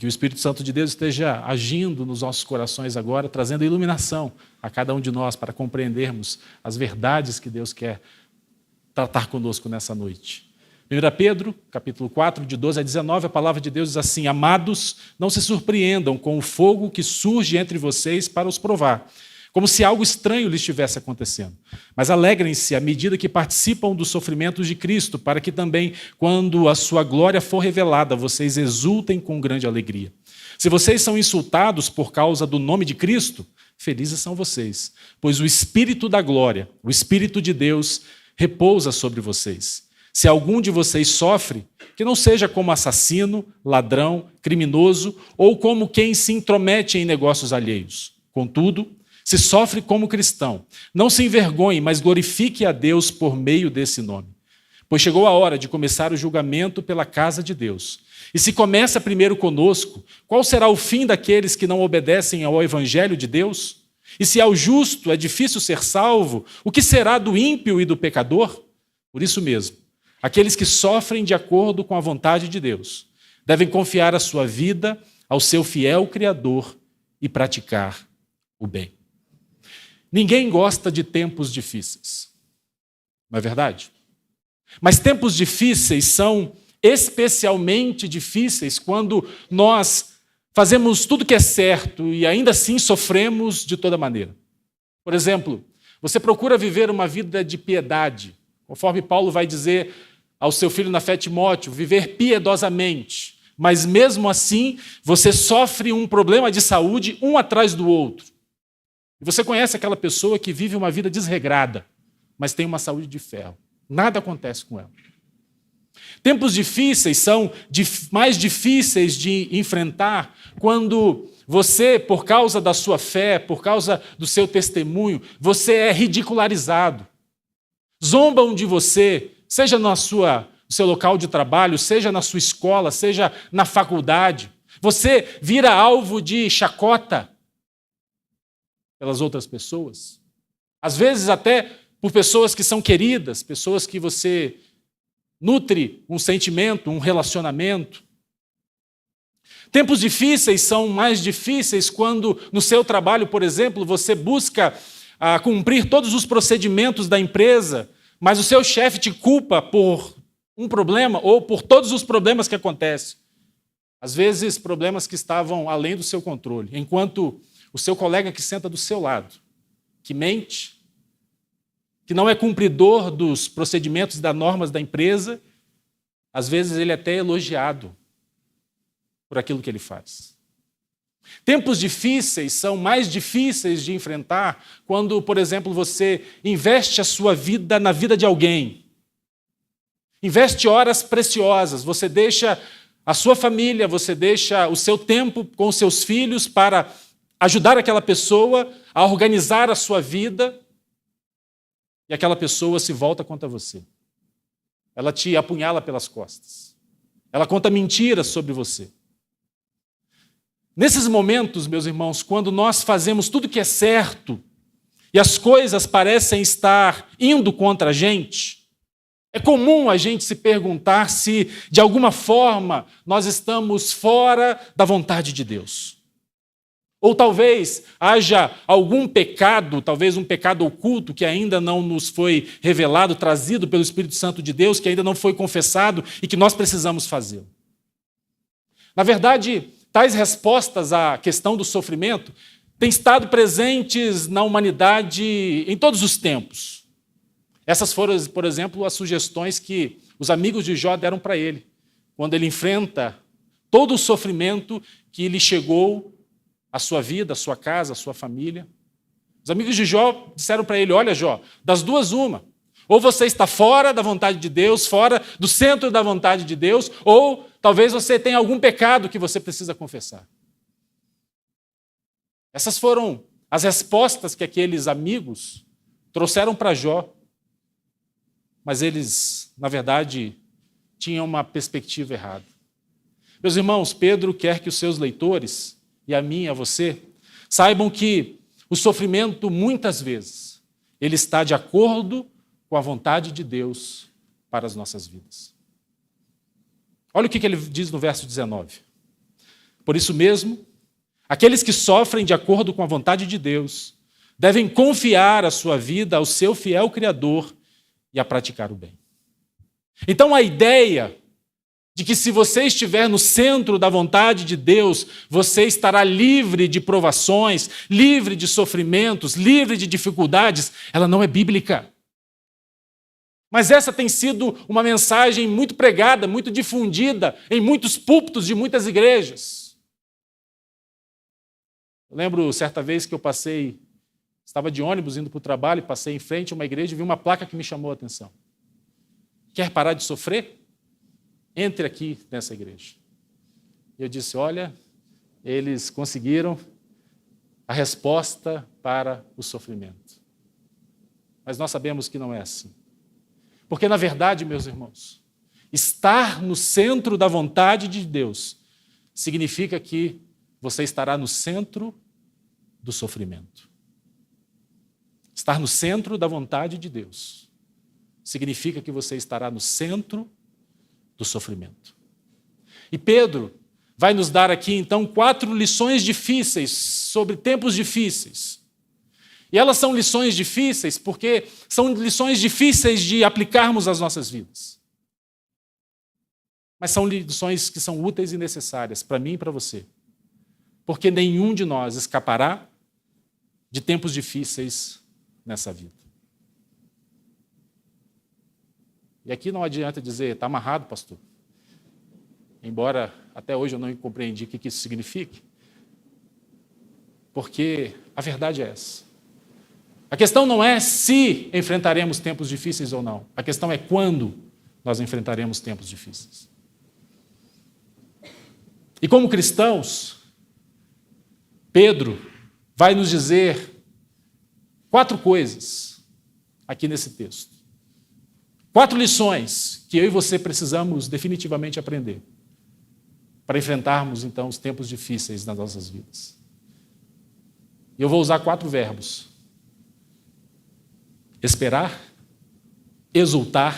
que o Espírito Santo de Deus esteja agindo nos nossos corações agora, trazendo iluminação a cada um de nós para compreendermos as verdades que Deus quer tratar conosco nessa noite. 1 Pedro, capítulo 4, de 12 a 19, a palavra de Deus diz assim: Amados, não se surpreendam com o fogo que surge entre vocês para os provar, como se algo estranho lhes estivesse acontecendo. Mas alegrem-se à medida que participam dos sofrimentos de Cristo, para que também, quando a sua glória for revelada, vocês exultem com grande alegria. Se vocês são insultados por causa do nome de Cristo, felizes são vocês, pois o Espírito da glória, o Espírito de Deus, repousa sobre vocês. Se algum de vocês sofre, que não seja como assassino, ladrão, criminoso ou como quem se intromete em negócios alheios. Contudo, se sofre como cristão, não se envergonhe, mas glorifique a Deus por meio desse nome. Pois chegou a hora de começar o julgamento pela casa de Deus. E se começa primeiro conosco, qual será o fim daqueles que não obedecem ao evangelho de Deus? E se ao justo é difícil ser salvo, o que será do ímpio e do pecador? Por isso mesmo, aqueles que sofrem de acordo com a vontade de Deus devem confiar a sua vida ao seu fiel Criador e praticar o bem. Ninguém gosta de tempos difíceis, não é verdade? Mas tempos difíceis são especialmente difíceis quando nós fazemos tudo que é certo e ainda assim sofremos de toda maneira. Por exemplo, você procura viver uma vida de piedade, conforme Paulo vai dizer ao seu filho na fé Timóteo, viver piedosamente, mas mesmo assim você sofre um problema de saúde um atrás do outro. E você conhece aquela pessoa que vive uma vida desregrada, mas tem uma saúde de ferro. Nada acontece com ela. Tempos difíceis são mais difíceis de enfrentar quando você, por causa da sua fé, por causa do seu testemunho, você é ridicularizado. Zombam de você, seja no seu local de trabalho, seja na sua escola, seja na faculdade. Você vira alvo de chacota pelas outras pessoas. Às vezes até por pessoas que são queridas, pessoas que você nutre um sentimento, um relacionamento. Tempos difíceis são mais difíceis quando, no seu trabalho, por exemplo, você busca cumprir todos os procedimentos da empresa, mas o seu chefe te culpa por um problema ou por todos os problemas que acontecem. Às vezes, problemas que estavam além do seu controle, enquanto o seu colega que senta do seu lado, que mente, que não é cumpridor dos procedimentos e das normas da empresa, às vezes ele é até elogiado por aquilo que ele faz. Tempos difíceis são mais difíceis de enfrentar quando, por exemplo, você investe a sua vida na vida de alguém. Investe horas preciosas, você deixa a sua família, você deixa o seu tempo com os seus filhos para ajudar aquela pessoa a organizar a sua vida, e aquela pessoa se volta contra você. Ela te apunhala pelas costas. Ela conta mentiras sobre você. Nesses momentos, meus irmãos, quando nós fazemos tudo que é certo e as coisas parecem estar indo contra a gente, é comum a gente se perguntar se, de alguma forma, nós estamos fora da vontade de Deus. Ou talvez haja algum pecado, talvez um pecado oculto que ainda não nos foi revelado, trazido pelo Espírito Santo de Deus, que ainda não foi confessado e que nós precisamos fazer. Na verdade, tais respostas à questão do sofrimento têm estado presentes na humanidade em todos os tempos. Essas foram, por exemplo, as sugestões que os amigos de Jó deram para ele, quando ele enfrenta todo o sofrimento que lhe chegou à sua vida, à sua casa, à sua família. Os amigos de Jó disseram para ele: olha, Jó, das duas uma. Ou você está fora da vontade de Deus, fora do centro da vontade de Deus, ou talvez você tenha algum pecado que você precisa confessar. Essas foram as respostas que aqueles amigos trouxeram para Jó. Mas eles, na verdade, tinham uma perspectiva errada. Meus irmãos, Pedro quer que os seus leitores, e a mim e a você, saibam que o sofrimento, muitas vezes, ele está de acordo com a vontade de Deus para as nossas vidas. Olha o que ele diz no verso 19. Por isso mesmo, aqueles que sofrem de acordo com a vontade de Deus devem confiar a sua vida ao seu fiel Criador e a praticar o bem. Então, a ideia de que se você estiver no centro da vontade de Deus, você estará livre de provações, livre de sofrimentos, livre de dificuldades, ela não é bíblica. Mas essa tem sido uma mensagem muito pregada, muito difundida em muitos púlpitos de muitas igrejas. Eu lembro certa vez que eu estava de ônibus indo para o trabalho, passei em frente a uma igreja e vi uma placa que me chamou a atenção. Quer parar de sofrer? Entre aqui nessa igreja. E eu disse, olha, eles conseguiram a resposta para o sofrimento. Mas nós sabemos que não é assim. Porque, na verdade, meus irmãos, estar no centro da vontade de Deus significa que você estará no centro do sofrimento. Estar no centro da vontade de Deus significa que você estará no centro do sofrimento. E Pedro vai nos dar aqui, então, 4 lições difíceis sobre tempos difíceis. E elas são lições difíceis porque são lições difíceis de aplicarmos às nossas vidas. Mas são lições que são úteis e necessárias para mim e para você. Porque nenhum de nós escapará de tempos difíceis nessa vida. E aqui não adianta dizer, está amarrado, pastor. Embora até hoje eu não compreendi o que isso significa. Porque a verdade é essa. A questão não é se enfrentaremos tempos difíceis ou não. A questão é quando nós enfrentaremos tempos difíceis. E como cristãos, Pedro vai nos dizer 4 coisas aqui nesse texto. 4 lições que eu e você precisamos definitivamente aprender para enfrentarmos, então, os tempos difíceis nas nossas vidas. E eu vou usar 4 verbos. Esperar, exultar,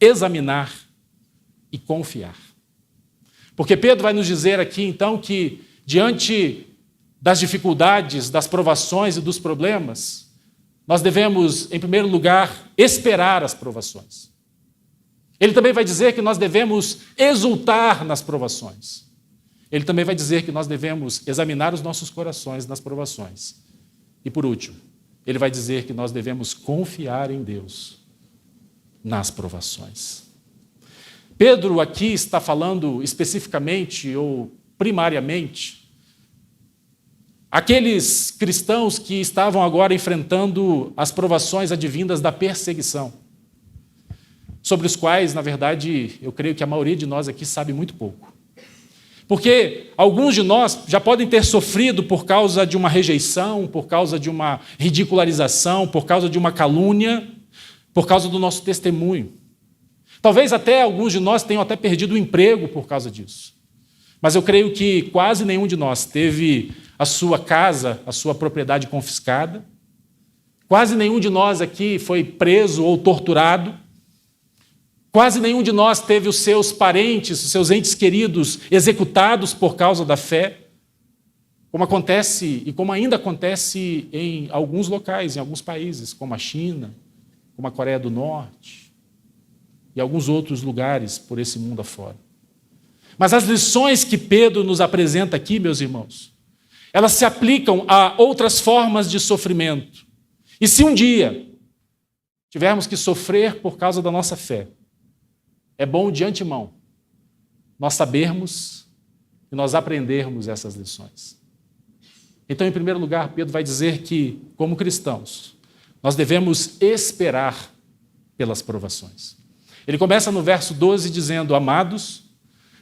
examinar e confiar. Porque Pedro vai nos dizer aqui, então, que diante das dificuldades, das provações e dos problemas, nós devemos, em primeiro lugar, esperar as provações. Ele também vai dizer que nós devemos exultar nas provações. Ele também vai dizer que nós devemos examinar os nossos corações nas provações. E por último, ele vai dizer que nós devemos confiar em Deus nas provações. Pedro aqui está falando especificamente ou primariamente aqueles cristãos que estavam agora enfrentando as provações advindas da perseguição, sobre os quais, na verdade, eu creio que a maioria de nós aqui sabe muito pouco. Porque alguns de nós já podem ter sofrido por causa de uma rejeição, por causa de uma ridicularização, por causa de uma calúnia, por causa do nosso testemunho. Talvez até alguns de nós tenham até perdido o emprego por causa disso. Mas eu creio que quase nenhum de nós teve a sua casa, a sua propriedade confiscada. Quase nenhum de nós aqui foi preso ou torturado. Quase nenhum de nós teve os seus parentes, os seus entes queridos executados por causa da fé, como acontece e como ainda acontece em alguns locais, em alguns países, como a China, como a Coreia do Norte e alguns outros lugares por esse mundo afora. Mas as lições que Pedro nos apresenta aqui, meus irmãos, elas se aplicam a outras formas de sofrimento. E se um dia tivermos que sofrer por causa da nossa fé, é bom de antemão nós sabermos e nós aprendermos essas lições. Então, em primeiro lugar, Pedro vai dizer que, como cristãos, nós devemos esperar pelas provações. Ele começa no verso 12 dizendo: amados,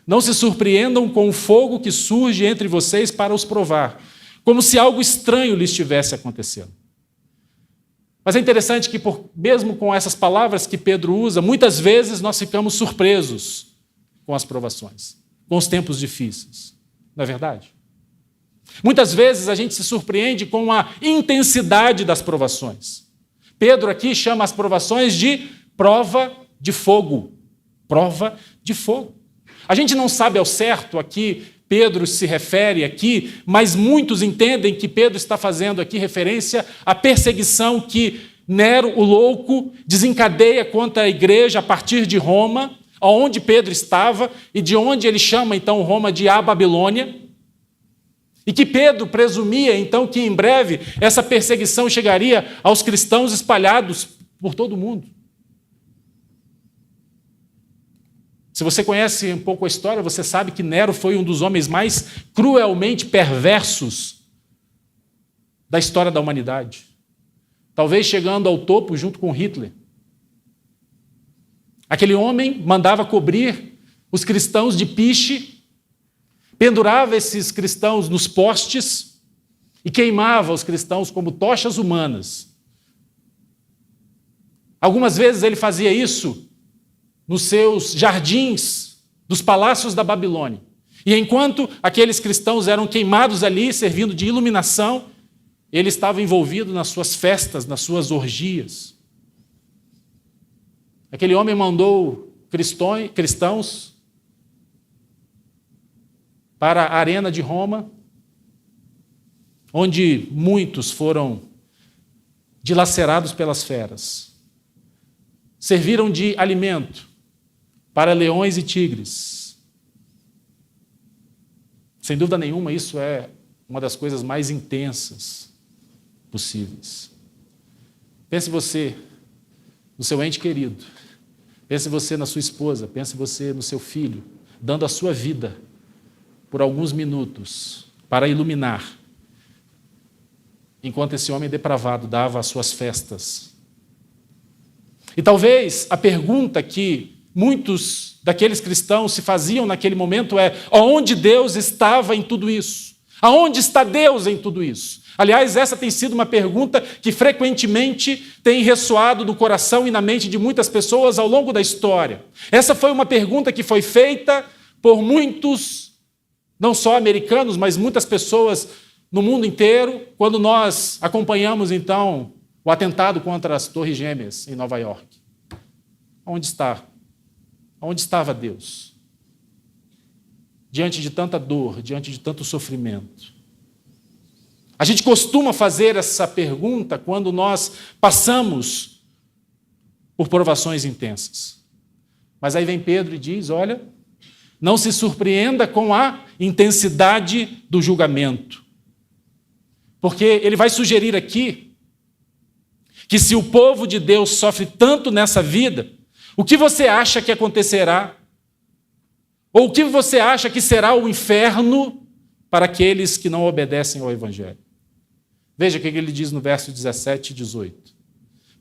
não se surpreendam com o fogo que surge entre vocês para os provar, como se algo estranho lhes estivesse acontecendo. Mas é interessante que, mesmo com essas palavras que Pedro usa, muitas vezes nós ficamos surpresos com as provações, com os tempos difíceis. Não é verdade? Muitas vezes a gente se surpreende com a intensidade das provações. Pedro aqui chama as provações de prova de fogo. Prova de fogo. A gente não sabe ao certo aqui Pedro se refere aqui, mas muitos entendem que Pedro está fazendo aqui referência à perseguição que Nero, o louco, desencadeia contra a igreja a partir de Roma, onde Pedro estava, e de onde ele chama então Roma de a Babilônia, e que Pedro presumia então que em breve essa perseguição chegaria aos cristãos espalhados por todo o mundo. Se você conhece um pouco a história, você sabe que Nero foi um dos homens mais cruelmente perversos da história da humanidade. Talvez chegando ao topo junto com Hitler. Aquele homem mandava cobrir os cristãos de piche, pendurava esses cristãos nos postes e queimava os cristãos como tochas humanas. Algumas vezes ele fazia isso nos seus jardins dos palácios da Babilônia. E enquanto aqueles cristãos eram queimados ali, servindo de iluminação, ele estava envolvido nas suas festas, nas suas orgias. Aquele homem mandou cristãos para a arena de Roma, onde muitos foram dilacerados pelas feras. Serviram de alimento para leões e tigres. Sem dúvida nenhuma, isso é uma das coisas mais intensas possíveis. Pense você no seu ente querido, pense você na sua esposa, pense você no seu filho, dando a sua vida por alguns minutos para iluminar, enquanto esse homem depravado dava as suas festas. E talvez a pergunta que muitos daqueles cristãos se faziam naquele momento é: aonde Deus estava em tudo isso? Aonde está Deus em tudo isso? Aliás, essa tem sido uma pergunta que frequentemente tem ressoado no coração e na mente de muitas pessoas ao longo da história. Essa foi uma pergunta que foi feita por muitos, não só americanos, mas muitas pessoas no mundo inteiro, quando nós acompanhamos, então, o atentado contra as Torres Gêmeas em Nova York. Onde está? Onde estava Deus? Diante de tanta dor, diante de tanto sofrimento. A gente costuma fazer essa pergunta quando nós passamos por provações intensas. Mas aí vem Pedro e diz: olha, não se surpreenda com a intensidade do julgamento. Porque ele vai sugerir aqui que se o povo de Deus sofre tanto nessa vida, o que você acha que acontecerá? Ou o que você acha que será o inferno para aqueles que não obedecem ao Evangelho? Veja o que ele diz no verso 17 e 18.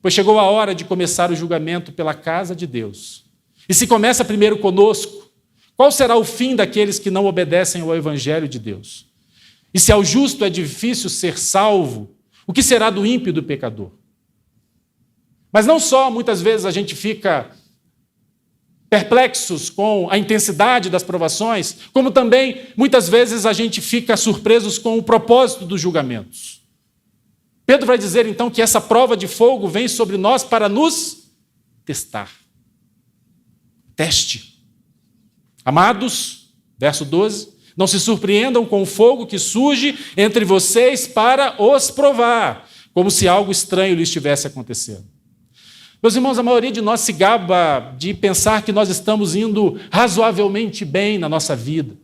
Pois chegou a hora de começar o julgamento pela casa de Deus. E se começa primeiro conosco, qual será o fim daqueles que não obedecem ao Evangelho de Deus? E se ao justo é difícil ser salvo, o que será do ímpio e do pecador? Mas não só muitas vezes a gente fica perplexos com a intensidade das provações, como também muitas vezes a gente fica surpresos com o propósito dos julgamentos. Pedro vai dizer então que essa prova de fogo vem sobre nós para nos testar. Teste. Amados, verso 12, não se surpreendam com o fogo que surge entre vocês para os provar, como se algo estranho lhe estivesse acontecendo. Meus irmãos, a maioria de nós se gaba de pensar que nós estamos indo razoavelmente bem na nossa vida,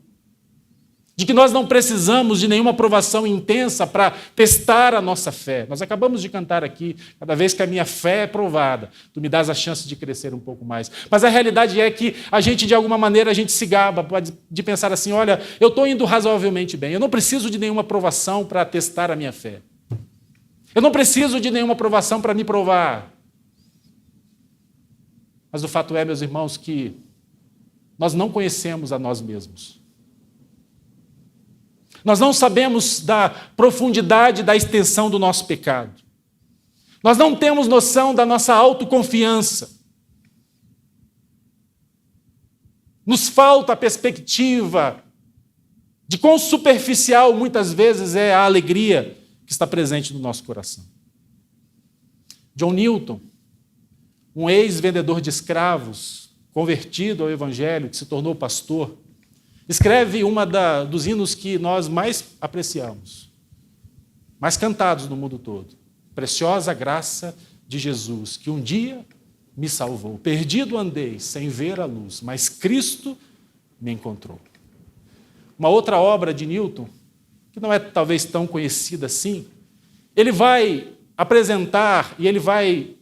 de que nós não precisamos de nenhuma provação intensa para testar a nossa fé. Nós acabamos de cantar aqui: cada vez que a minha fé é provada, tu me dás a chance de crescer um pouco mais. Mas a realidade é que a gente, de alguma maneira, a gente se gaba de pensar assim: olha, eu estou indo razoavelmente bem, eu não preciso de nenhuma provação para testar a minha fé. Eu não preciso de nenhuma provação para me provar. Mas o fato é, meus irmãos, que nós não conhecemos a nós mesmos. Nós não sabemos da profundidade, da extensão do nosso pecado. Nós não temos noção da nossa autoconfiança. Nos falta a perspectiva de quão superficial, muitas vezes, é a alegria que está presente no nosso coração. John Newton, um ex-vendedor de escravos, convertido ao Evangelho, que se tornou pastor, escreve dos hinos que nós mais apreciamos, mais cantados no mundo todo. Preciosa graça de Jesus, que um dia me salvou. Perdido andei, sem ver a luz, mas Cristo me encontrou. Uma outra obra de Newton, que não é talvez tão conhecida assim, ele vai apresentar e ele vai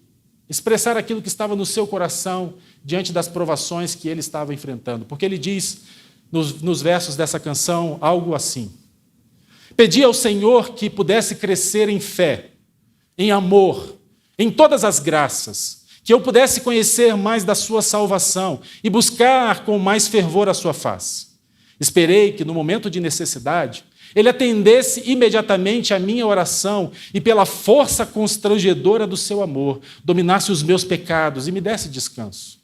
expressar aquilo que estava no seu coração diante das provações que ele estava enfrentando. Porque ele diz, nos versos dessa canção, algo assim: pedi ao Senhor que pudesse crescer em fé, em amor, em todas as graças, que eu pudesse conhecer mais da sua salvação e buscar com mais fervor a sua face. Esperei que, no momento de necessidade, ele atendesse imediatamente à minha oração e, pela força constrangedora do seu amor, dominasse os meus pecados e me desse descanso.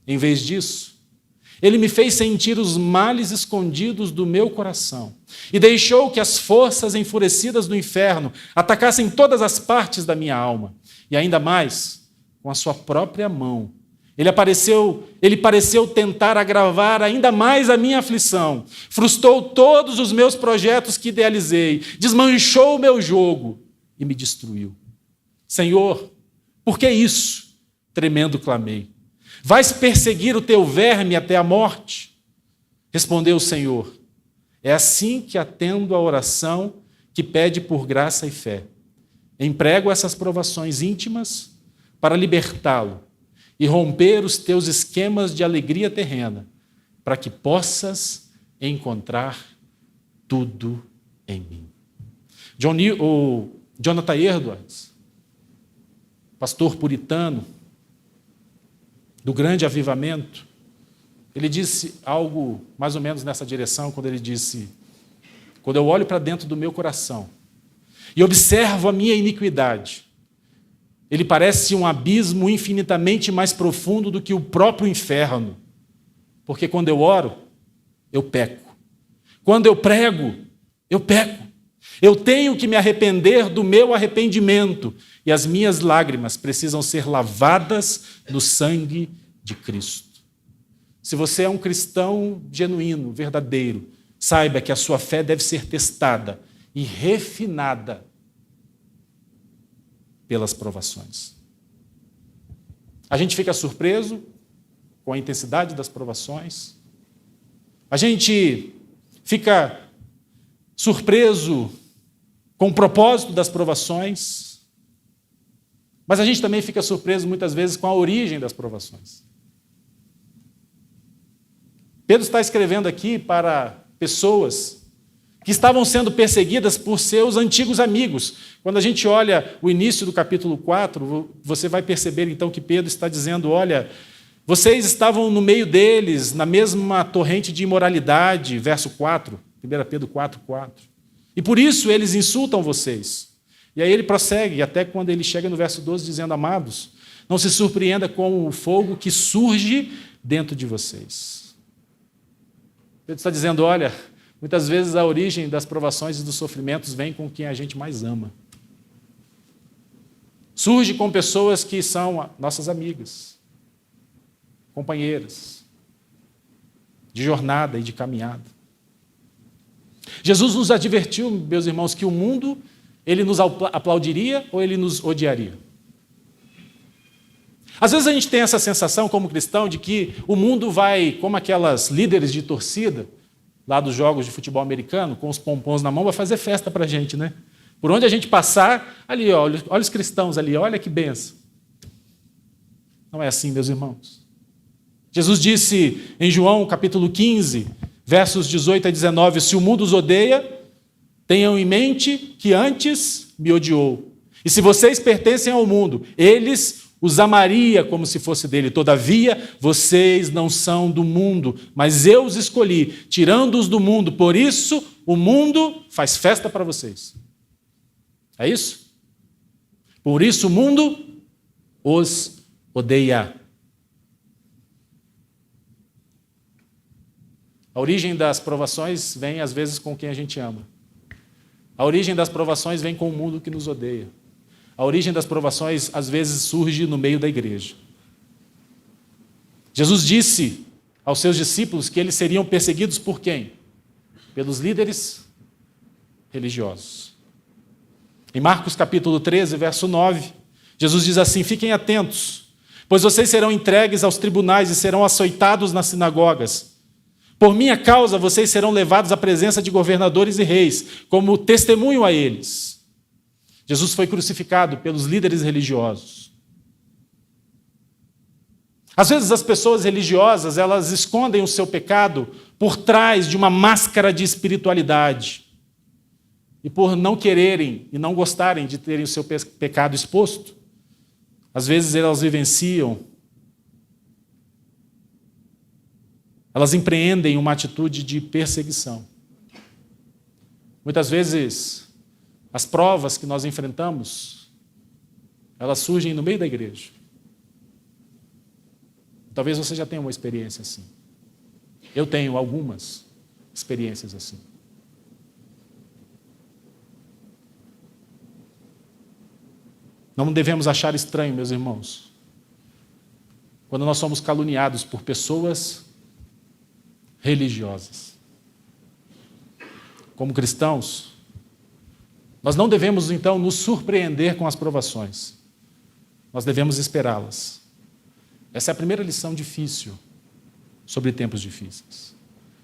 Em vez disso, ele me fez sentir os males escondidos do meu coração e deixou que as forças enfurecidas do inferno atacassem todas as partes da minha alma. E ainda mais, com a sua própria mão, ele pareceu tentar agravar ainda mais a minha aflição, frustrou todos os meus projetos que idealizei, desmanchou o meu jogo e me destruiu. Senhor, por que isso? Tremendo clamei. Vais perseguir o teu verme até a morte? Respondeu o Senhor: é assim que atendo a oração que pede por graça e fé. Emprego essas provações íntimas para libertá-lo e romper os teus esquemas de alegria terrena, para que possas encontrar tudo em mim. Jonathan Edwards, pastor puritano do grande avivamento, ele disse algo mais ou menos nessa direção, quando ele disse: quando eu olho para dentro do meu coração e observo a minha iniquidade, ele parece um abismo infinitamente mais profundo do que o próprio inferno. Porque quando eu oro, eu peco. Quando eu prego, eu peco. Eu tenho que me arrepender do meu arrependimento. E as minhas lágrimas precisam ser lavadas no sangue de Cristo. Se você é um cristão genuíno, verdadeiro, saiba que a sua fé deve ser testada e refinada pelas provações. A gente fica surpreso com a intensidade das provações. A gente fica surpreso com o propósito das provações. Mas a gente também fica surpreso muitas vezes com a origem das provações. Pedro está escrevendo aqui para pessoas que estavam sendo perseguidas por seus antigos amigos. Quando a gente olha o início do capítulo 4, você vai perceber então que Pedro está dizendo: olha, vocês estavam no meio deles, na mesma torrente de imoralidade, verso 4, 1 Pedro 4:4. E por isso eles insultam vocês. E aí ele prossegue, até quando ele chega no verso 12, dizendo: amados, não se surpreenda com o fogo que surge dentro de vocês. Pedro está dizendo: olha, muitas vezes a origem das provações e dos sofrimentos vem com quem a gente mais ama. Surge com pessoas que são nossas amigas, companheiras de jornada e de caminhada. Jesus nos advertiu, meus irmãos, que o mundo, ele nos aplaudiria ou ele nos odiaria. Às vezes a gente tem essa sensação como cristão de que o mundo vai, como aquelas líderes de torcida, lá dos jogos de futebol americano, com os pompons na mão, vai fazer festa para a gente, né? Por onde a gente passar, ali, olha os cristãos ali, olha que benção. Não é assim, meus irmãos. Jesus disse em João, capítulo 15, versos 18 a 19, se o mundo os odeia, tenham em mente que antes me odiou. E se vocês pertencem ao mundo, eles os amaria como se fosse dele. Todavia, vocês não são do mundo, mas eu os escolhi, tirando-os do mundo. Por isso, o mundo faz festa para vocês. É isso? Por isso, o mundo os odeia. A origem das provações vem, às vezes, com quem a gente ama. A origem das provações vem com o mundo que nos odeia. A origem das provações, às vezes, surge no meio da igreja. Jesus disse aos seus discípulos que eles seriam perseguidos por quem? Pelos líderes religiosos. Em Marcos capítulo 13, verso 9, Jesus diz assim: fiquem atentos, pois vocês serão entregues aos tribunais e serão açoitados nas sinagogas. Por minha causa, vocês serão levados à presença de governadores e reis, como testemunho a eles. Jesus foi crucificado pelos líderes religiosos. Às vezes as pessoas religiosas, elas escondem o seu pecado por trás de uma máscara de espiritualidade. E por não quererem e não gostarem de terem o seu pecado exposto, às vezes elas vivenciam, elas empreendem uma atitude de perseguição. Muitas vezes, as provas que nós enfrentamos, elas surgem no meio da igreja. Talvez você já tenha uma experiência assim. Eu tenho algumas experiências assim. Não devemos achar estranho, meus irmãos, quando nós somos caluniados por pessoas religiosas. Como cristãos, nós não devemos, então, nos surpreender com as provações. Nós devemos esperá-las. Essa é a primeira lição difícil sobre tempos difíceis.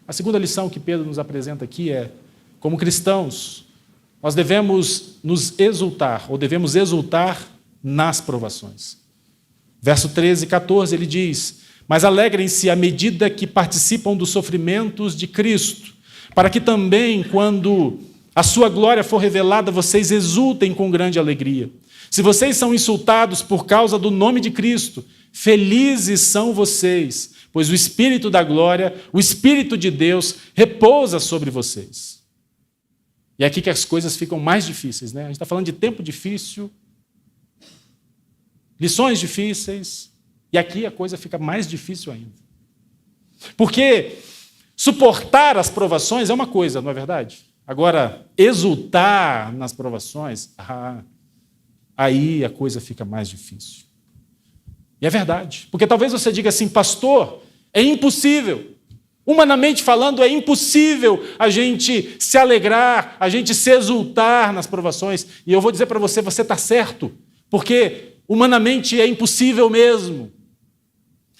A segunda lição que Pedro nos apresenta aqui é, como cristãos, nós devemos nos exultar, ou devemos exultar nas provações. Verso 13 e 14, ele diz: mas alegrem-se à medida que participam dos sofrimentos de Cristo, para que também, quando a sua glória for revelada, vocês exultem com grande alegria. Se vocês são insultados por causa do nome de Cristo, felizes são vocês, pois o Espírito da glória, o Espírito de Deus, repousa sobre vocês. E é aqui que as coisas ficam mais difíceis, né? A gente está falando de tempo difícil, lições difíceis, e aqui a coisa fica mais difícil ainda. Porque suportar as provações é uma coisa, não é verdade? Agora, exultar nas provações, aí a coisa fica mais difícil. E é verdade, porque talvez você diga assim: pastor, é impossível. Humanamente falando, é impossível a gente se alegrar, a gente se exultar nas provações. E eu vou dizer para você, você está certo, porque humanamente é impossível mesmo.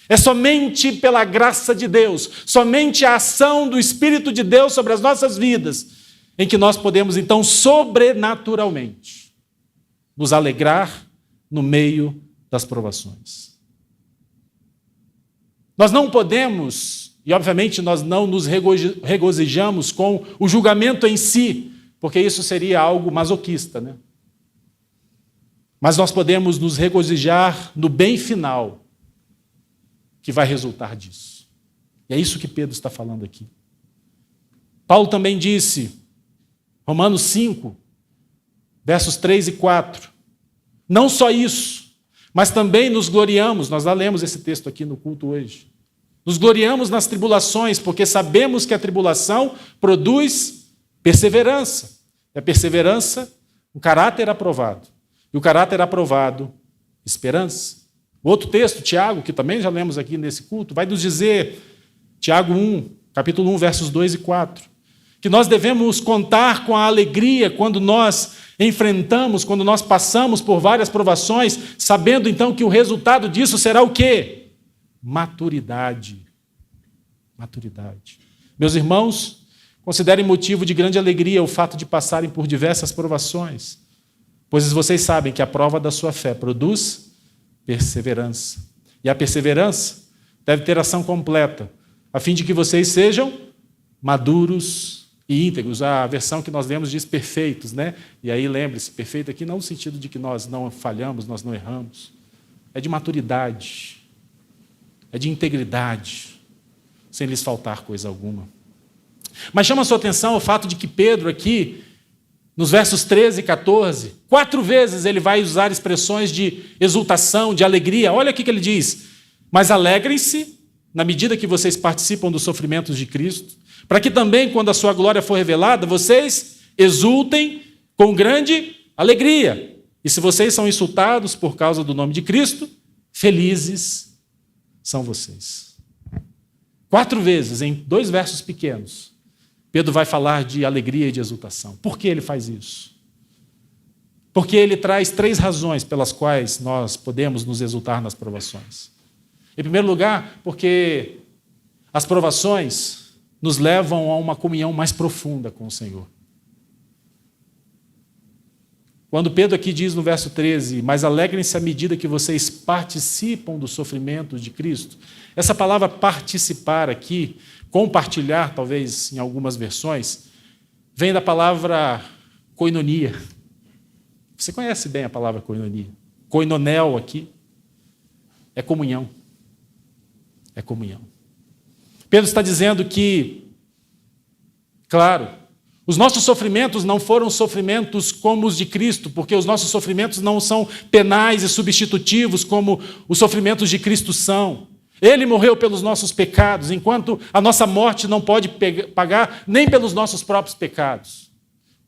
É somente pela graça de Deus, somente a ação do Espírito de Deus sobre as nossas vidas, em que nós podemos, então, sobrenaturalmente, nos alegrar no meio das provações. Nós não podemos, e obviamente nós não nos regozijamos com o julgamento em si, porque isso seria algo masoquista, né? Mas nós podemos nos regozijar no bem final que vai resultar disso. E é isso que Pedro está falando aqui. Paulo também disse, Romanos 5, versos 3 e 4, não só isso, mas também nos gloriamos, nós já lemos esse texto aqui no culto hoje, nos gloriamos nas tribulações, porque sabemos que a tribulação produz perseverança. E a perseverança, um caráter aprovado. E o caráter aprovado, esperança. O outro texto, Tiago, que também já lemos aqui nesse culto, vai nos dizer, Tiago 1, capítulo 1, versos 2 e 4, que nós devemos contar com a alegria quando nós enfrentamos, quando nós passamos por várias provações, sabendo então que o resultado disso será o quê? Maturidade. Maturidade. Meus irmãos, considerem motivo de grande alegria o fato de passarem por diversas provações, pois vocês sabem que a prova da sua fé produz perseverança. E a perseverança deve ter ação completa, a fim de que vocês sejam maduros e íntegros. A versão que nós lemos diz perfeitos, né? E aí lembre-se, perfeito aqui não no sentido de que nós não falhamos, nós não erramos. É de maturidade, é de integridade, sem lhes faltar coisa alguma. Mas chama a sua atenção o fato de que Pedro aqui, nos versos 13 e 14, 4 vezes ele vai usar expressões de exultação, de alegria. Olha o que ele diz: mas alegrem-se na medida que vocês participam dos sofrimentos de Cristo, para que também, quando a sua glória for revelada, vocês exultem com grande alegria. E se vocês são insultados por causa do nome de Cristo, felizes são vocês. 4 vezes, em 2 versos pequenos, Pedro vai falar de alegria e de exultação. Por que ele faz isso? Porque ele traz 3 razões pelas quais nós podemos nos exultar nas provações. Em primeiro lugar, porque as provações nos levam a uma comunhão mais profunda com o Senhor. Quando Pedro aqui diz no verso 13, mas alegrem-se à medida que vocês participam dos sofrimentos de Cristo, essa palavra participar aqui, compartilhar, talvez em algumas versões, vem da palavra koinonia. Você conhece bem a palavra koinonia. Koinonel aqui é comunhão. É comunhão. Pedro está dizendo que, claro, os nossos sofrimentos não foram sofrimentos como os de Cristo, porque os nossos sofrimentos não são penais e substitutivos como os sofrimentos de Cristo são. Ele morreu pelos nossos pecados, enquanto a nossa morte não pode pagar nem pelos nossos próprios pecados.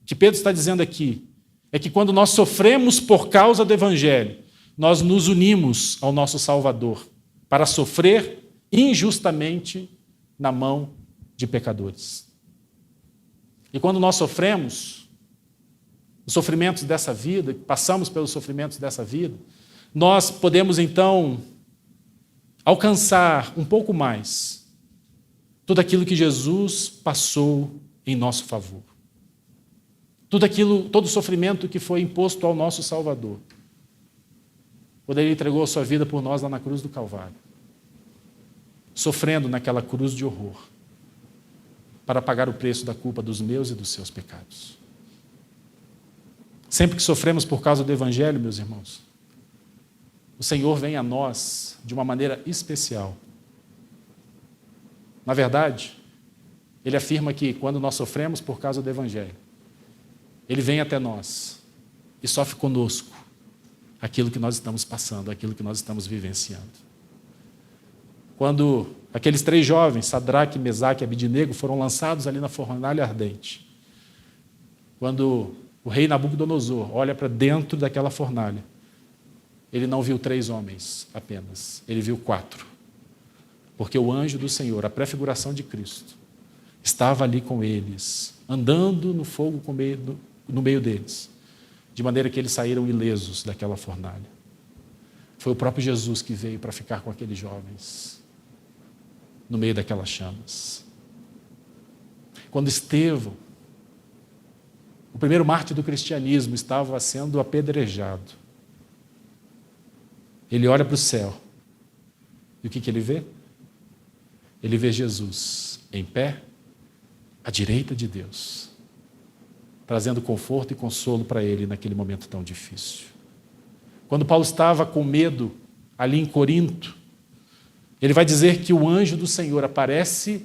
O que Pedro está dizendo aqui é que quando nós sofremos por causa do Evangelho, nós nos unimos ao nosso Salvador para sofrer injustamente na mão de pecadores. E quando nós sofremos os sofrimentos dessa vida, passamos pelos sofrimentos dessa vida, nós podemos então alcançar um pouco mais tudo aquilo que Jesus passou em nosso favor. Todo o sofrimento que foi imposto ao nosso Salvador. Quando ele entregou a sua vida por nós lá na cruz do Calvário. Sofrendo naquela cruz de horror, para pagar o preço da culpa dos meus e dos seus pecados. Sempre que sofremos por causa do Evangelho, meus irmãos, o Senhor vem a nós de uma maneira especial. Na verdade, ele afirma que quando nós sofremos por causa do Evangelho, ele vem até nós e sofre conosco aquilo que nós estamos passando, aquilo que nós estamos vivenciando. Quando aqueles 3 jovens, Sadraque, Mesaque e Abidnego, foram lançados ali na fornalha ardente, quando o rei Nabucodonosor olha para dentro daquela fornalha, ele não viu 3 homens apenas, ele viu 4. Porque o anjo do Senhor, a prefiguração de Cristo, estava ali com eles, andando no fogo no meio deles, de maneira que eles saíram ilesos daquela fornalha. Foi o próprio Jesus que veio para ficar com aqueles jovens, no meio daquelas chamas. Quando Estevão, o primeiro mártir do cristianismo, estava sendo apedrejado, ele olha para o céu, e o que ele vê? Ele vê Jesus em pé, à direita de Deus, trazendo conforto e consolo para ele naquele momento tão difícil. Quando Paulo estava com medo ali em Corinto, ele vai dizer que o anjo do Senhor aparece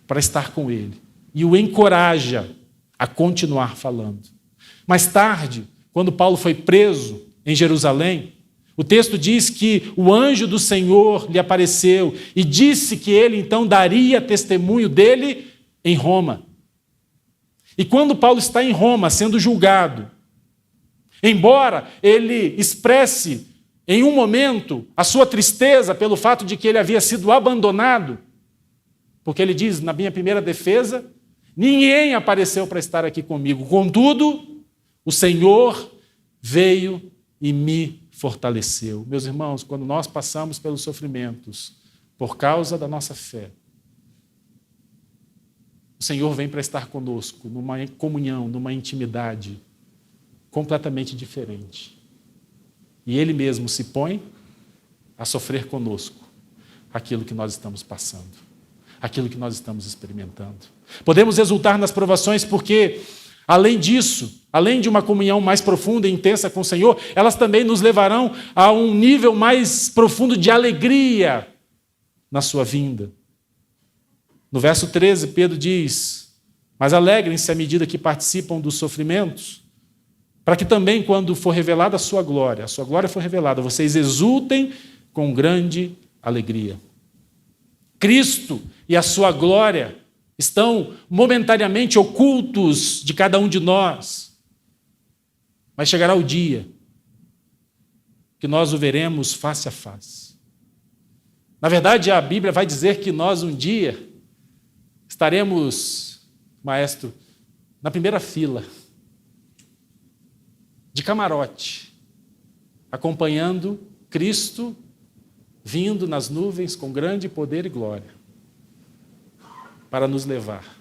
para estar com ele e o encoraja a continuar falando. Mais tarde, quando Paulo foi preso em Jerusalém, o texto diz que o anjo do Senhor lhe apareceu e disse que ele então daria testemunho dele em Roma. E quando Paulo está em Roma sendo julgado, embora ele expresse em um momento a sua tristeza pelo fato de que ele havia sido abandonado, porque ele diz, na minha primeira defesa, ninguém apareceu para estar aqui comigo. Contudo, o Senhor veio e me fortaleceu. Meus irmãos, quando nós passamos pelos sofrimentos por causa da nossa fé, o Senhor vem para estar conosco numa comunhão, numa intimidade completamente diferente. E Ele mesmo se põe a sofrer conosco aquilo que nós estamos passando, aquilo que nós estamos experimentando. Podemos exultar nas provações porque, além disso, além de uma comunhão mais profunda e intensa com o Senhor, elas também nos levarão a um nível mais profundo de alegria na sua vinda. No verso 13, Pedro diz, mas alegrem-se à medida que participam dos sofrimentos, para que também, quando for revelada a sua glória for revelada, vocês exultem com grande alegria. Cristo e a sua glória estão momentaneamente ocultos de cada um de nós, mas chegará o dia que nós o veremos face a face. Na verdade, a Bíblia vai dizer que nós um dia estaremos, maestro, na primeira fila, de camarote, acompanhando Cristo vindo nas nuvens com grande poder e glória, para nos levar,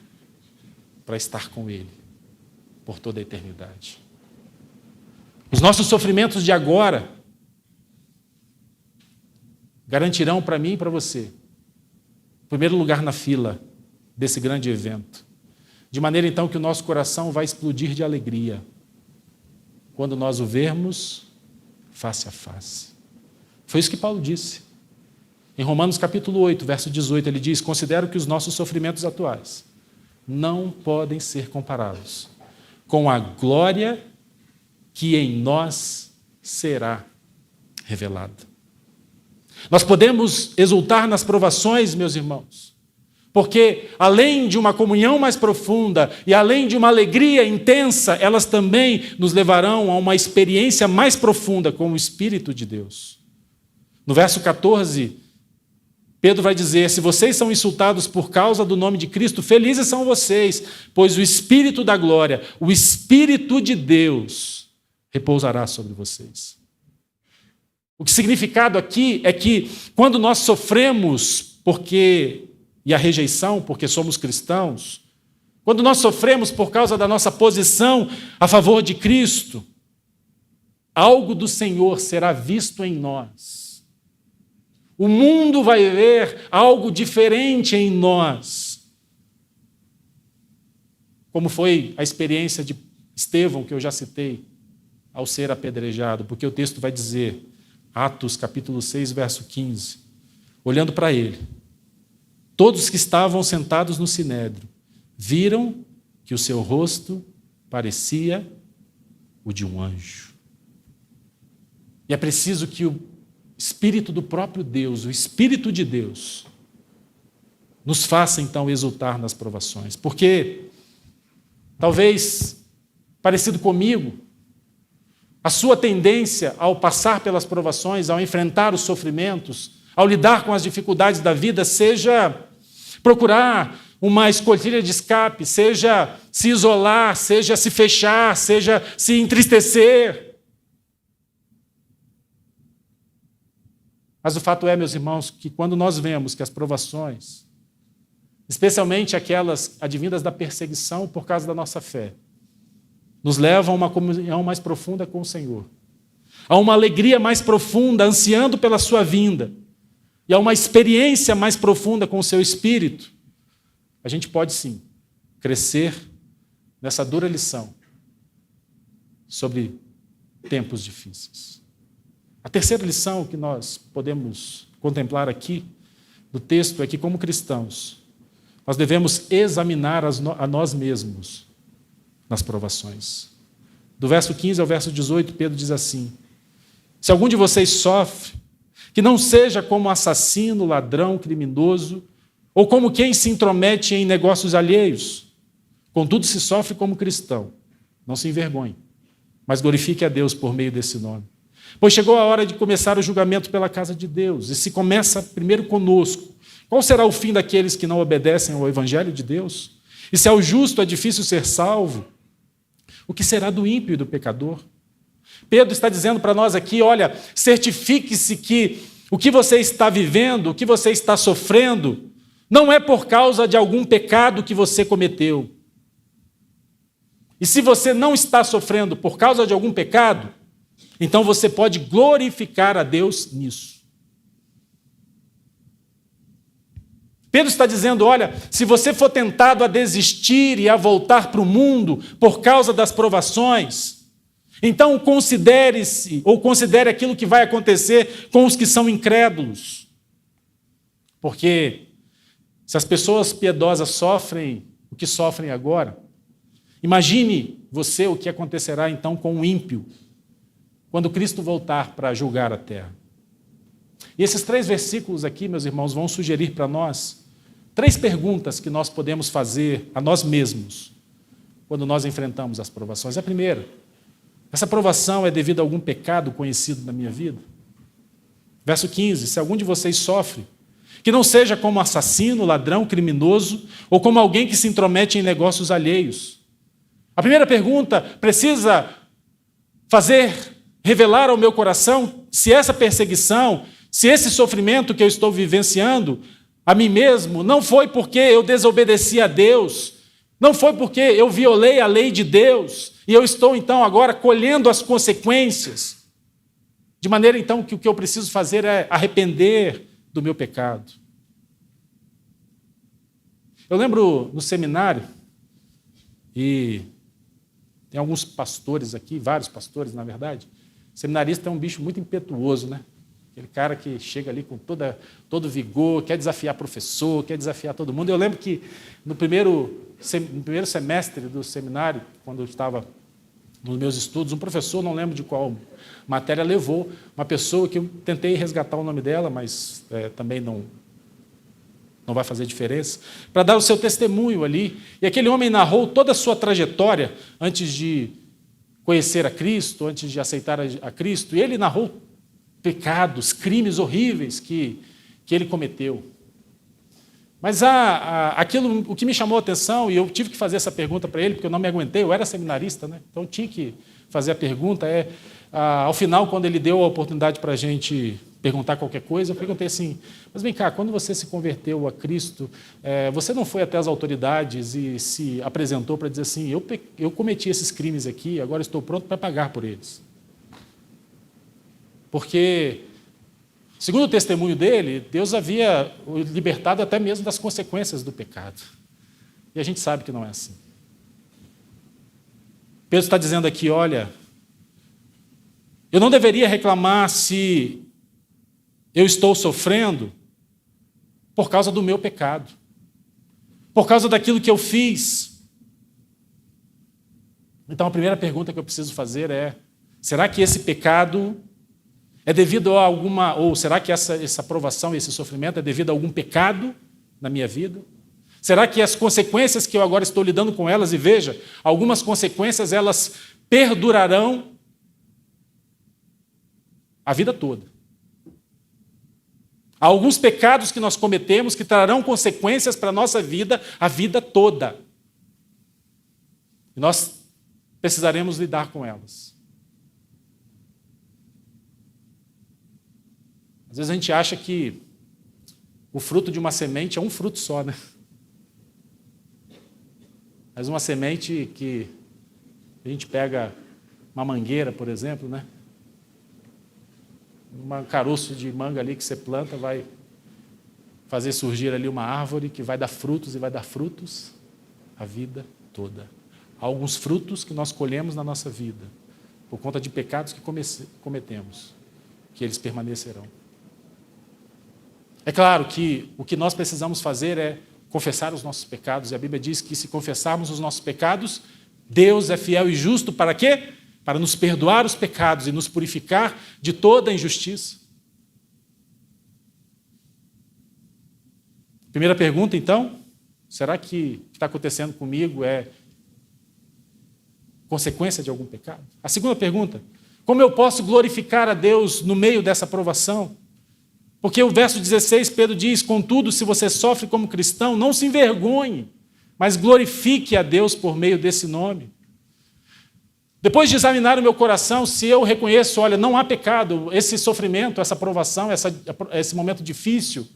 para estar com Ele por toda a eternidade. Os nossos sofrimentos de agora garantirão para mim e para você o primeiro lugar na fila desse grande evento. De maneira então que o nosso coração vai explodir de alegria quando nós o vermos face a face. Foi isso que Paulo disse. Em Romanos capítulo 8, verso 18, ele diz: considero que os nossos sofrimentos atuais não podem ser comparados com a glória que em nós será revelada. Nós podemos exultar nas provações, meus irmãos, porque além de uma comunhão mais profunda e além de uma alegria intensa, elas também nos levarão a uma experiência mais profunda com o Espírito de Deus. No verso 14, Pedro vai dizer: se vocês são insultados por causa do nome de Cristo, felizes são vocês, pois o Espírito da glória, o Espírito de Deus, repousará sobre vocês. O significado aqui é que quando nós sofremos e a rejeição, porque somos cristãos, quando nós sofremos por causa da nossa posição a favor de Cristo, algo do Senhor será visto em nós. O mundo vai ver algo diferente em nós. Como foi a experiência de Estevão, que eu já citei, ao ser apedrejado, porque o texto vai dizer, Atos capítulo 6, verso 15, olhando para ele, todos que estavam sentados no sinédrio viram que o seu rosto parecia o de um anjo. E é preciso que o Espírito do próprio Deus, o Espírito de Deus, nos faça então exultar nas provações. Porque, talvez, parecido comigo, a sua tendência ao passar pelas provações, ao enfrentar os sofrimentos, ao lidar com as dificuldades da vida, seja procurar uma escotilha de escape, seja se isolar, seja se fechar, seja se entristecer. Mas o fato é, meus irmãos, que quando nós vemos que as provações, especialmente aquelas advindas da perseguição por causa da nossa fé, nos levam a uma comunhão mais profunda com o Senhor, a uma alegria mais profunda, ansiando pela sua vinda, e a uma experiência mais profunda com o seu Espírito, a gente pode sim crescer nessa dura lição sobre tempos difíceis. A terceira lição que nós podemos contemplar aqui do texto é que, como cristãos, nós devemos examinar a nós mesmos nas provações. Do verso 15 ao verso 18, Pedro diz assim: se algum de vocês sofre, que não seja como assassino, ladrão, criminoso, ou como quem se intromete em negócios alheios. Contudo, se sofre como cristão, não se envergonhe, mas glorifique a Deus por meio desse nome. Pois chegou a hora de começar o julgamento pela casa de Deus, e se começa primeiro conosco. Qual será o fim daqueles que não obedecem ao Evangelho de Deus? E se ao justo é difícil ser salvo, o que será do ímpio e do pecador? Pedro está dizendo para nós aqui, olha, certifique-se que o que você está vivendo, o que você está sofrendo, não é por causa de algum pecado que você cometeu. E se você não está sofrendo por causa de algum pecado, então você pode glorificar a Deus nisso. Pedro está dizendo, olha, se você for tentado a desistir e a voltar para o mundo por causa das provações, então considere-se, ou considere aquilo que vai acontecer com os que são incrédulos. Porque se as pessoas piedosas sofrem o que sofrem agora, imagine você o que acontecerá então com o ímpio, quando Cristo voltar para julgar a terra. E esses 3 versículos aqui, meus irmãos, vão sugerir para nós 3 perguntas que nós podemos fazer a nós mesmos quando nós enfrentamos as provações. A primeira, essa provação é devido a algum pecado conhecido na minha vida? Verso 15, se algum de vocês sofre, que não seja como assassino, ladrão, criminoso ou como alguém que se intromete em negócios alheios. A primeira pergunta precisa revelar ao meu coração se essa perseguição, se esse sofrimento que eu estou vivenciando a mim mesmo, não foi porque eu desobedeci a Deus, não foi porque eu violei a lei de Deus, e eu estou então agora colhendo as consequências, de maneira então que o que eu preciso fazer é arrepender do meu pecado. Eu lembro no seminário, e tem alguns pastores aqui, vários pastores na verdade, seminarista é um bicho muito impetuoso, né? Aquele cara que chega ali com todo vigor, quer desafiar professor, quer desafiar todo mundo. Eu lembro que no primeiro semestre do seminário, quando eu estava nos meus estudos, um professor, não lembro de qual matéria, levou uma pessoa que eu tentei resgatar o nome dela, mas também não vai fazer diferença, para dar o seu testemunho ali. E aquele homem narrou toda a sua trajetória antes de conhecer a Cristo, antes de aceitar a Cristo, e ele narrou pecados, crimes horríveis que ele cometeu. Mas o que me chamou a atenção, e eu tive que fazer essa pergunta para ele, porque eu não me aguentei, eu era seminarista, né? Então eu tinha que fazer a pergunta, ao final, quando ele deu a oportunidade para a gente perguntar qualquer coisa, eu perguntei assim, mas vem cá, quando você se converteu a Cristo, você não foi até as autoridades e se apresentou para dizer assim, eu cometi esses crimes aqui, agora estou pronto para pagar por eles. Porque, segundo o testemunho dele, Deus havia o libertado até mesmo das consequências do pecado. E a gente sabe que não é assim. Pedro está dizendo aqui, olha, eu não deveria reclamar se eu estou sofrendo por causa do meu pecado, por causa daquilo que eu fiz. Então, a primeira pergunta que eu preciso fazer é, será que esse pecado é devido a alguma, ou será que essa provação, esse sofrimento é devido a algum pecado na minha vida? Será que as consequências que eu agora estou lidando com elas, e veja, algumas consequências elas perdurarão a vida toda. Há alguns pecados que nós cometemos que trarão consequências para a nossa vida a vida toda. E nós precisaremos lidar com elas. Às vezes a gente acha que o fruto de uma semente é um fruto só, né? Mas uma semente que a gente pega uma mangueira, por exemplo, né? Um caroço de manga ali que você planta vai fazer surgir ali uma árvore que vai dar frutos e vai dar frutos a vida toda. Há alguns frutos que nós colhemos na nossa vida por conta de pecados que cometemos, que eles permanecerão. É claro que o que nós precisamos fazer é confessar os nossos pecados, e a Bíblia diz que se confessarmos os nossos pecados, Deus é fiel e justo para quê? Para nos perdoar os pecados e nos purificar de toda a injustiça. Primeira pergunta, então, será que o que está acontecendo comigo é consequência de algum pecado? A segunda pergunta, como eu posso glorificar a Deus no meio dessa provação? Porque o verso 16, Pedro diz, contudo, se você sofre como cristão, não se envergonhe, mas glorifique a Deus por meio desse nome. Depois de examinar o meu coração, se eu reconheço, olha, não há pecado, esse sofrimento, essa provação, esse momento difícil,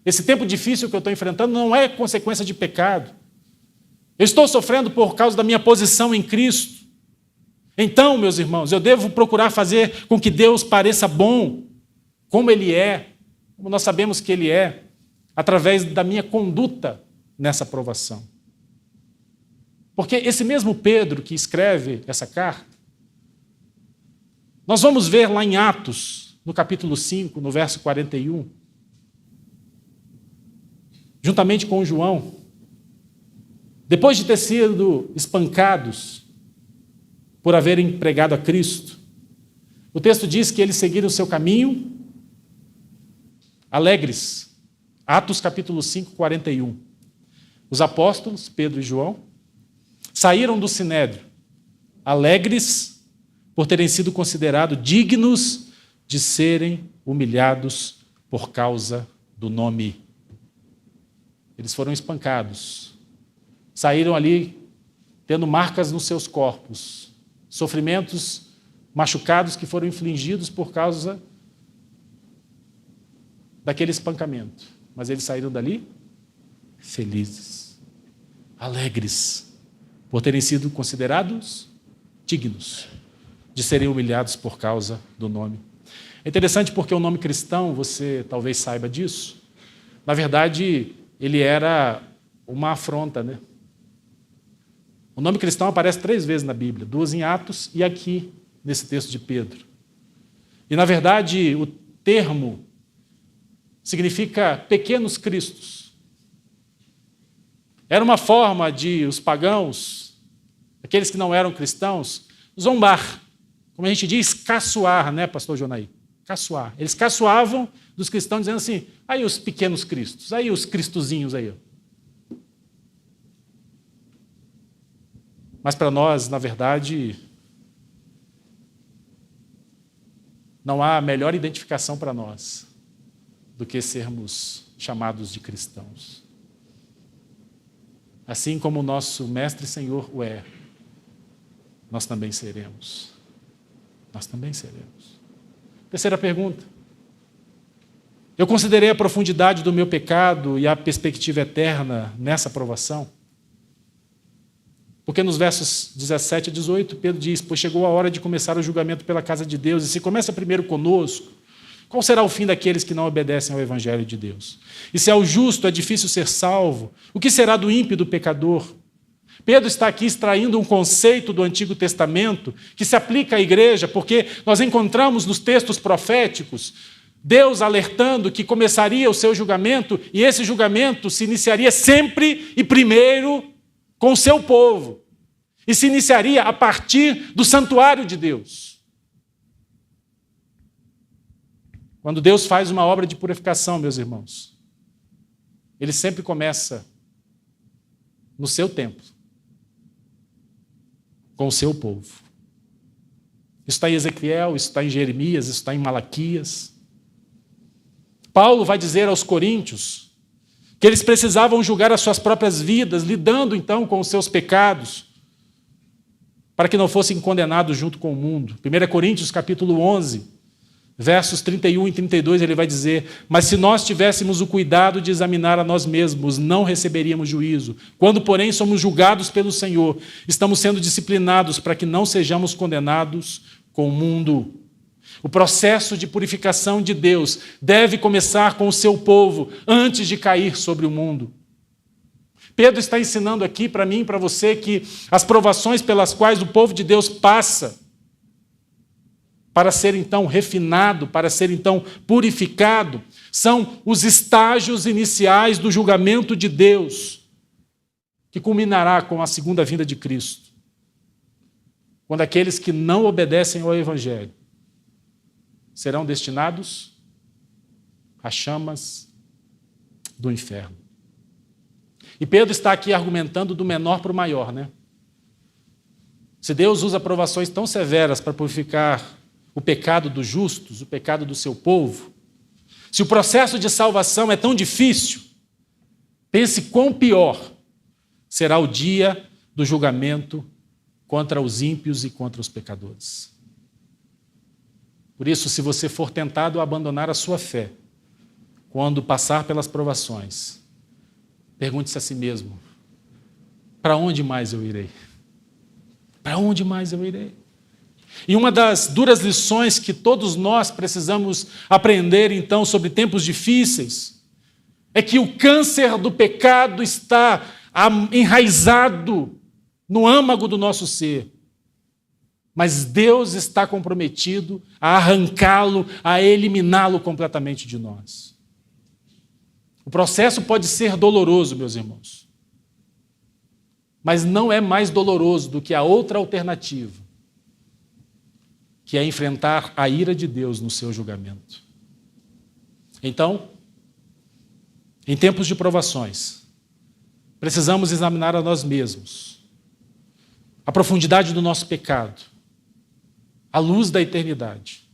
esse tempo difícil que eu estou enfrentando não é consequência de pecado. Eu estou sofrendo por causa da minha posição em Cristo. Então, meus irmãos, eu devo procurar fazer com que Deus pareça bom, como Ele é, como nós sabemos que Ele é, através da minha conduta nessa provação. Porque esse mesmo Pedro que escreve essa carta, nós vamos ver lá em Atos, no capítulo 5, no verso 41, juntamente com João, depois de ter sido espancados por haverem pregado a Cristo, o texto diz que eles seguiram o seu caminho alegres. Atos capítulo 5, 41. Os apóstolos, Pedro e João, saíram do sinédrio, alegres por terem sido considerados dignos de serem humilhados por causa do nome Eles foram espancados. Saíram ali tendo marcas nos seus corpos, sofrimentos, machucados que foram infligidos por causa daquele espancamento. Mas eles saíram dali felizes, alegres, por terem sido considerados dignos de serem humilhados por causa do nome. É interessante porque o nome cristão, você talvez saiba disso, na verdade, ele era uma afronta, né? O nome cristão aparece 3 vezes na Bíblia, 2 em Atos e aqui, nesse texto de Pedro. E, na verdade, o termo significa pequenos cristos. Era uma forma de os pagãos, aqueles que não eram cristãos, zombar. Como a gente diz, caçoar, né, pastor Jonaí? Caçoar. Eles caçoavam dos cristãos dizendo assim, aí os pequenos cristos, aí os cristozinhos aí. Mas para nós, na verdade, não há melhor identificação para nós do que sermos chamados de cristãos. Assim como o nosso Mestre e Senhor o é, nós também seremos. Nós também seremos. Terceira pergunta. Eu considerei a profundidade do meu pecado e a perspectiva eterna nessa provação? Porque nos versos 17 a 18, Pedro diz, pois chegou a hora de começar o julgamento pela casa de Deus, e se começa primeiro conosco, qual será o fim daqueles que não obedecem ao Evangelho de Deus? E se ao justo é difícil ser salvo, o que será do ímpio e do pecador? Pedro está aqui extraindo um conceito do Antigo Testamento que se aplica à igreja, porque nós encontramos nos textos proféticos Deus alertando que começaria o seu julgamento, e esse julgamento se iniciaria sempre e primeiro com o seu povo, e se iniciaria a partir do santuário de Deus. Quando Deus faz uma obra de purificação, meus irmãos, ele sempre começa no seu templo, com o seu povo. Isso está em Ezequiel, isso está em Jeremias, isso está em Malaquias. Paulo vai dizer aos coríntios que eles precisavam julgar as suas próprias vidas, lidando então com os seus pecados, para que não fossem condenados junto com o mundo. 1 Coríntios capítulo 11, versos 31 e 32, ele vai dizer, mas se nós tivéssemos o cuidado de examinar a nós mesmos, não receberíamos juízo. Quando, porém, somos julgados pelo Senhor, estamos sendo disciplinados para que não sejamos condenados com o mundo. O processo de purificação de Deus deve começar com o seu povo antes de cair sobre o mundo. Pedro está ensinando aqui para mim e para você que as provações pelas quais o povo de Deus passa para ser então refinado, para ser então purificado, são os estágios iniciais do julgamento de Deus, que culminará com a segunda vinda de Cristo, quando aqueles que não obedecem ao Evangelho serão destinados às chamas do inferno. E Pedro está aqui argumentando do menor para o maior, né? Se Deus usa provações tão severas para purificar o pecado dos justos, o pecado do seu povo, se o processo de salvação é tão difícil, pense quão pior será o dia do julgamento contra os ímpios e contra os pecadores. Por isso, se você for tentado a abandonar a sua fé, quando passar pelas provações, pergunte-se a si mesmo, para onde mais eu irei? Para onde mais eu irei? E uma das duras lições que todos nós precisamos aprender, então, sobre tempos difíceis, é que o câncer do pecado está enraizado no âmago do nosso ser. Mas Deus está comprometido a arrancá-lo, a eliminá-lo completamente de nós. O processo pode ser doloroso, meus irmãos, mas não é mais doloroso do que a outra alternativa, que é enfrentar a ira de Deus no seu julgamento. Então, em tempos de provações, precisamos examinar a nós mesmos, a profundidade do nosso pecado, à luz da eternidade,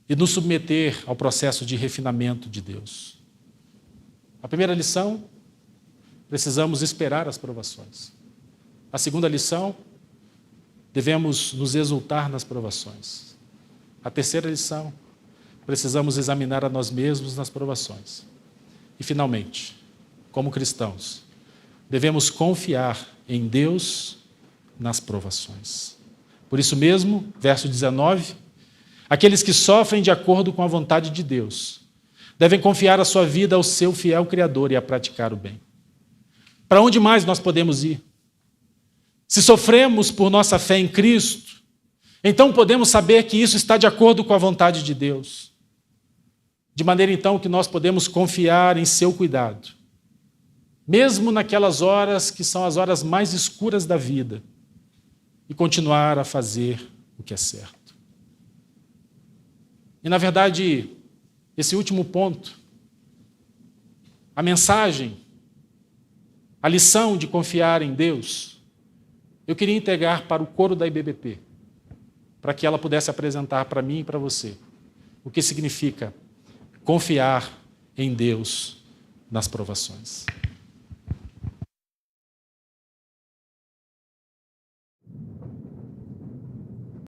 e nos submeter ao processo de refinamento de Deus. A primeira lição precisamos esperar as provações. A segunda lição, devemos nos exultar nas provações. A terceira lição, precisamos examinar a nós mesmos nas provações. E, finalmente, como cristãos, devemos confiar em Deus nas provações. Por isso mesmo, verso 19, aqueles que sofrem de acordo com a vontade de Deus devem confiar a sua vida ao seu fiel Criador e a praticar o bem. Para onde mais nós podemos ir? Se sofremos por nossa fé em Cristo, então podemos saber que isso está de acordo com a vontade de Deus. De maneira então que nós podemos confiar em seu cuidado, mesmo naquelas horas que são as horas mais escuras da vida, e continuar a fazer o que é certo. E, na verdade, esse último ponto, a mensagem, a lição de confiar em Deus, eu queria entregar para o coro da IBBP, para que ela pudesse apresentar para mim e para você o que significa confiar em Deus nas provações.